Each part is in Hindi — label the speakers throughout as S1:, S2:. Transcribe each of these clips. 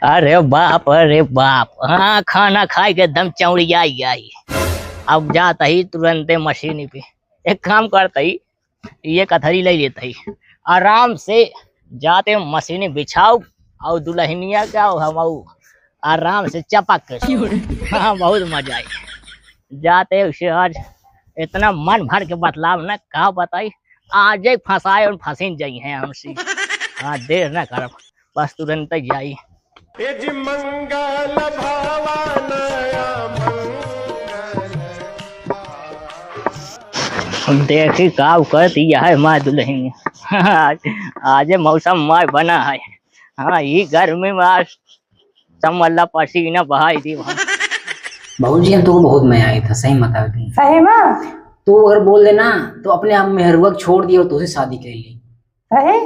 S1: अरे बाप, हाँ खाना खाए के दम चौड़िया आई। अब जाता ही तुरंत मशीन पे एक काम करता ही, ये कथरी ले लेता ही, आराम से जाते मशीन बिछाओ और दुल्हनिया का हम आराम से चपक के हाँ बहुत मजा आई। जाते उसे आज इतना मन भर के बतलाव न कहा बताई, आज ही फंसाए और फंसी जाई है हमसे। हाँ देर न कर, बस तुरंत जाई।
S2: मंगल भावनया
S1: देखी का करती है माँ दुल्हन। आज मौसम माँ बना है। हाँ ये गर्मी में आज समल्ला पसीना बहाई दी वहाँ।
S3: बाबूजी हम तो बहुत मजा आई था, सही बता दी।
S4: सही में
S3: तो अगर बोल देना तो अपने आप मेहरुआ छोड़ दिया और तुझसे शादी कर ली।
S4: सही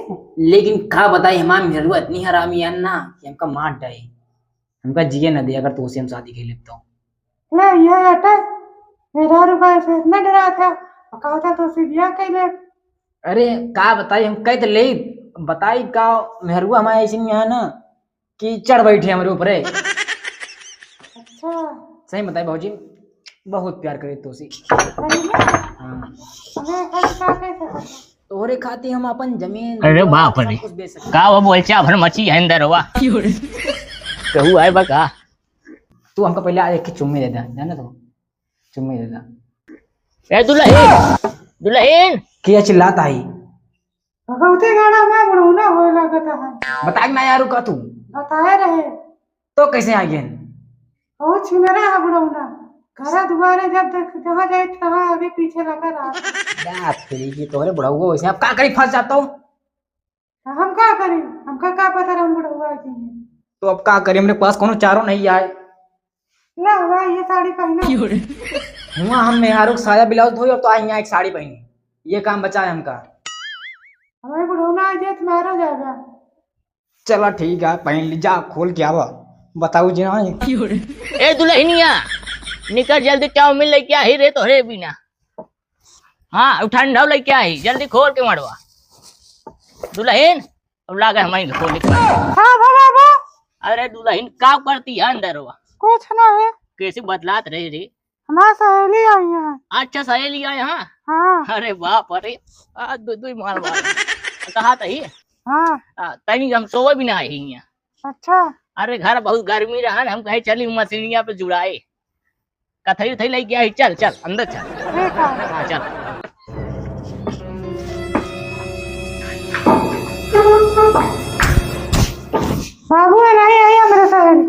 S3: लेकिन का बताई हमारा मेहरुआ इतनी हरामी है ना कि हमका मार डाई, हमका जिए न दे अगर तुझसे हम शादी कर ले तो।
S4: ले ये हटा, मेरा रुपया से इतना डरा था, कहा था तो सिविया के ले।
S3: अरे का बताई हम कह तो ले बताई का मेहरुआ हमारा ऐसी नहीं है ना कि चढ़ बैठे हमारे ऊपर।
S4: अच्छा
S3: सही बताई बाबूजी, बहुत प्यार करे तुझसे।
S4: सही में
S3: हाँ
S4: हमें खर्चा कैसे
S3: तोहरे खाती हम अपन जमीन
S1: अरे बाप रे,
S3: सब कुछ बेच सकते।
S1: का वो बोलचा भर मची है अंदर हुआ कहू है बका।
S3: तू हमको पहले एक चुम्मी दे दे, जाना तो चुम्मी दे दे।
S1: ए दुल्हन दुल्हन
S3: क्या चिल्लाता है?
S4: भगवती गाना में बड़ूना हो लगता है।
S3: बता ना यार का तू
S4: बताए रहे
S3: तो कैसे आ गए?
S4: वो छिनरा है बड़ूना, घर दुआरे जब तक जहाँ जाए तहाँ आगे पीछे लगा रहा।
S3: यार तेरी की तोरे बड़ाऊ वैसे अब का करी फंस जाता हूँ।
S4: हम क्या करें, हमका क्या पता हम बड़ुआ की।
S3: तो अब का करें, मेरे पास कोनो चारों नहीं आए
S4: ना हुआ ये साड़ी पहना
S3: हुआ। हम मेहारू साया ब्लाउज धोई और तो आई यहाँ एक साड़ी पहनी, ये काम बचा है हमका।
S4: हमें बुढ़ौना आ जाए तुम्हारा जाएगा।
S3: चलो ठीक है पहन ली, जा खोल के आवा बताऊ जी ना।
S1: ए दुल्हनिया निकल जल्दी, चाउमीन लेके आई रे तोहरे बिना। हाँ ठंडा लेके आई, जल्दी खोल के मरवा दुल्हन। अब लागे हमारी खोल के।
S4: हाँ बाबा
S1: अरे दुल्हन का करती है अंदर हुआ?
S4: कुछ ना है,
S1: कैसे बतलात रहे रे?
S4: हमारी सहेली आई है।
S1: अच्छा सहेली आए यहाँ।
S4: हाँ
S1: अरे बाप अरे दू मार मार कहा तही।
S4: हाँ
S1: तनी हम सोवे भी ना आई यहाँ।
S4: अच्छा
S1: अरे घर बहुत गर्मी रहा, हम कहे चली मशीनिया पे जुड़ाए। कथई उथई लेके आई, चल चल अंदर चल।
S4: ठीक है।
S1: हाँ चल।
S4: बाबू नहीं आई है मेरे सहेली।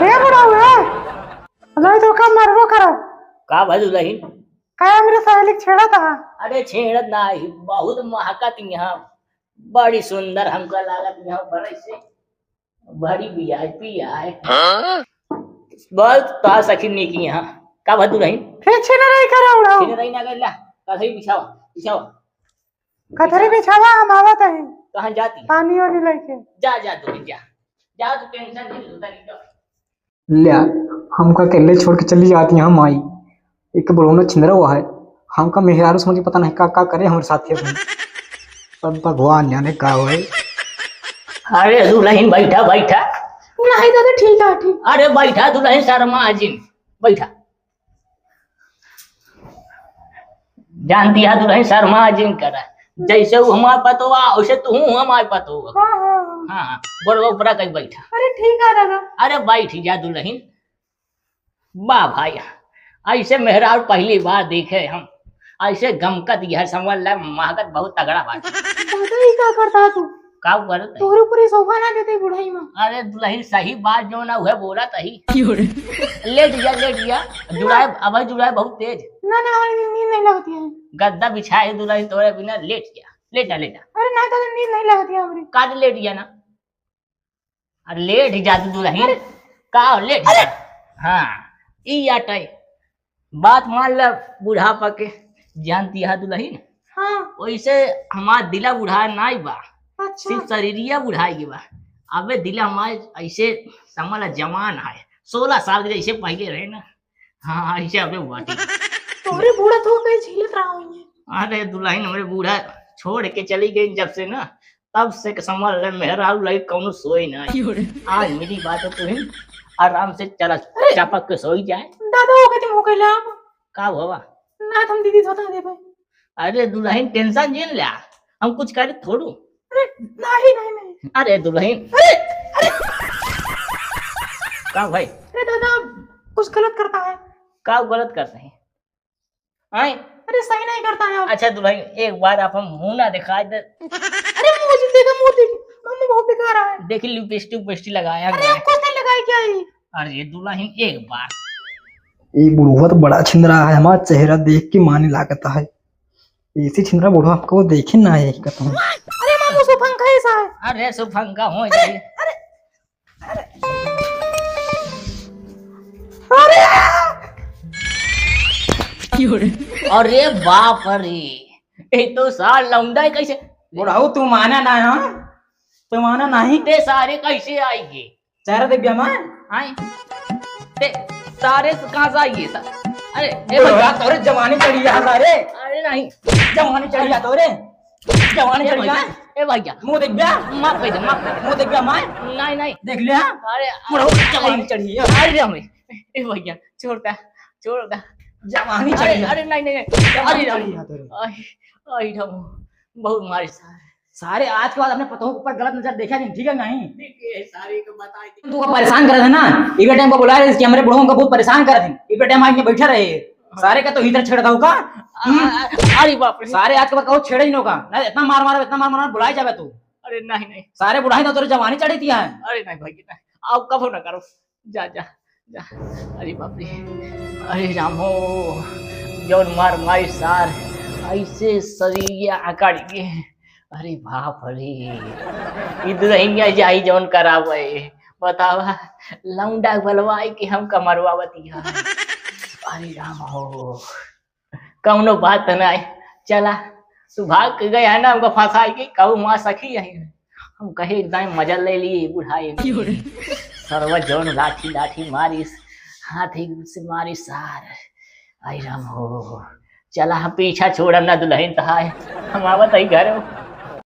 S4: ये बुढ़ा हुआ नहीं तो कब मरबो करो।
S1: का भाई दुल्हन
S4: क्या मेरे सहेली छेड़ा था?
S1: अरे छेड़त नहीं, बहुत महकत यहाँ, बड़ी सुंदर हमको लागत यहाँ पर से, बड़ी वीआईपी है। बहुत तो सखी निकी यहाँ। का भाई दुल्हन
S4: फिर छीना नहीं करा उड़ाओ।
S1: छीने रही ना गल्ला, कथई बिछावा बिछावा।
S4: कथरी बिछावा हम आवत है।
S1: कहाँ जाती है?
S4: पानी वाली लेके
S1: जा जा तू जा जा, तू टेंशन नहीं होता नहीं।
S3: ले हमका अकेले छोड़ के चली जाती है हम आई, एक बड़ोना छिंदरा हुआ है हमका मेहरारू समझ के पता नहीं का करे हमारे साथ है। सब भगवान जाने का है।
S1: अरे दुल्हन बैठा बैठा।
S4: नहीं दादा ठीक है ठीक।
S1: अरे बैठा दुल्हन शर्मा जिन बैठा। जानती है दुल्हन शर्मा जिन करा, जैसे वो हमारे पतोआ वैसे तू हमारे पतोआ। हाँ बड़वा ऊपरा कहीं बैठा।
S4: अरे ठीक है दादा।
S1: अरे बैठ जा दुल्हन। वाह भाई, ऐसे मेहरारू पहली बार देखे हम, ऐसे गमकत यह समझ ल महकत बहुत तगड़ा बात।
S4: दादा ये क्या करता तू?
S1: का करत है?
S4: तोरे पूरी सोफा ना देते बुढ़ाई में।
S1: अरे दुल्हन सही बात जो ना हुए बोला तही। लेट जा जुड़ाए, अब जुड़ाए बहुत तेज।
S4: ना ना हमारी नींद नहीं लगती है।
S1: गद्दा बिछाए दुल्हन तोरे बिना, लेट जा लेटा लेटा।
S4: अरे ना दादा नींद नहीं लगती है हमारी।
S1: काट लेट जा ना, अरे लेट जा दुल्हन का लेट जा। हाँ ई आटे बात मान ल बुढ़ापा के, जानती है दुल्हन।
S4: हाँ
S1: वैसे हमार दिला बुढ़ा नहीं बा,
S4: अच्छा
S1: सिर्फ शरीरिया बुढ़ाई बा। अबे दिला हमारे ऐसे समझ जवान है, 16 साल के जैसे पहले रहे ना। हाँ ऐसे अबे बाटी।
S4: तोरे बूढ़ा तो कहीं झीलत रहा हूँ।
S1: अरे दुल्हन हमारे बूढ़ा छोड़ के चली गई जब से ना, तब से समझ ले मेहरारू लगी कौनो सोई ना। आज मेरी बात है तुहिन आराम से चला चपक के सोई जाए।
S4: दादा हो गए तुम हो गए ला
S1: का हुआ?
S4: ना तुम दीदी बता दे भाई।
S1: अरे दुल्हन टेंशन जिन लिया, हम कुछ करे थोड़ू।
S4: अरे नहीं नहीं नहीं।
S1: अरे दुल्हन का भाई?
S4: अरे दादा कुछ गलत करता है।
S1: का गलत करते हैं? आए
S4: अरे सही नहीं करता है।
S1: अच्छा दुल्हन एक बार आप हम मुंह ना दिखा दे।
S4: अरे मुझे देखा मुंह देख मम्मी बहुत बेकार है।
S1: देखी लिपस्टिक पेस्टी लगाया
S4: अरे
S1: गया।
S4: हम कुछ नहीं लगाए क्या ही।
S1: अरे दुल्हन एक बार
S3: ये बुढ़वा तो बड़ा छिंदरा है, हमारा चेहरा देख के माने लागता है। ऐसी छिंदरा बुढ़वा आपको देखे ना है कहता हूँ।
S4: अरे मामू सो पंखा ऐसा है।
S1: अरे सुफंगा हो जाए। अरे बाप रे ये तो साल लौंडा कैसे
S3: बुढ़ाऊ तू माना ना है, तू माना नहीं।
S1: ते सारे कैसे आएंगे?
S3: चेहरा देख गया मैं।
S1: आए ते सारे कहाँ से आएंगे? अरे ए
S3: बुढ़वा
S1: भैया
S3: तोरे जवानी चढ़ी है सारे,
S1: अरे नहीं
S3: जवानी चढ़ी है तोरे, जवानी
S1: ए
S3: चढ़ी है।
S1: भैया ए भैया
S3: मुंह देख गया,
S1: माफ कर दे माफ कर
S3: मुंह देख गया मैं,
S1: दे। नहीं नहीं
S3: देख लिया।
S1: अरे
S3: बुढ़ाऊ जवानी चढ़ी है,
S1: अरे हमें ए भैया छोड़ता
S3: जवानी
S1: अरे
S3: चढ़ी है।
S1: अरे नहीं नहीं
S3: जवानी
S1: अरे
S3: चढ़ी है तोरे।
S1: आई हम बहुत मारे
S3: सारे आज के बाद अपने पतों के ऊपर गलत नजर देखा नहीं, ठीक है नहीं?
S1: देखिए सारे को बताई थी।
S3: तू परेशान कर रहे थे ना, इवे टाइम को बुला रहे थे कि हमारे बुढ़ों को बहुत परेशान कर थे। इवे टाइम आके बैठा रहे सारे का तो इधर छेड़ था का।
S1: अरे बाप रे
S3: सारे आज के बाद कहो छेड़े ही नो का ना, इतना मार मार बुलाए जावे तू।
S1: अरे नहीं नहीं
S3: सारे बुढ़ाई तो तेरे जवानी चढ़ी थी है।
S1: अरे नहीं भाई नहीं आप कबो ना करो। जा जा जा अरे बाप रे अरे राम हो जौन मार मारी सार ऐसे शरीर आकार के। अरे बाप रे इधर ही जाई जौन करावे बतावा लौंडा बलवाई के हम कमरवावती है। अरे राम हो कौनो बात नहीं चला तू भाग के गया ना हमको फंसाई के कहू माँ सखी है हम कहे एकदम मजा ले लिए बुढ़ाई सर्व जौन लाठी लाठी मारिस हाथी से मारी सार। आई राम हो चला हम पीछा छोड़म ना दुल्हन तहाय हम आवत आई घर।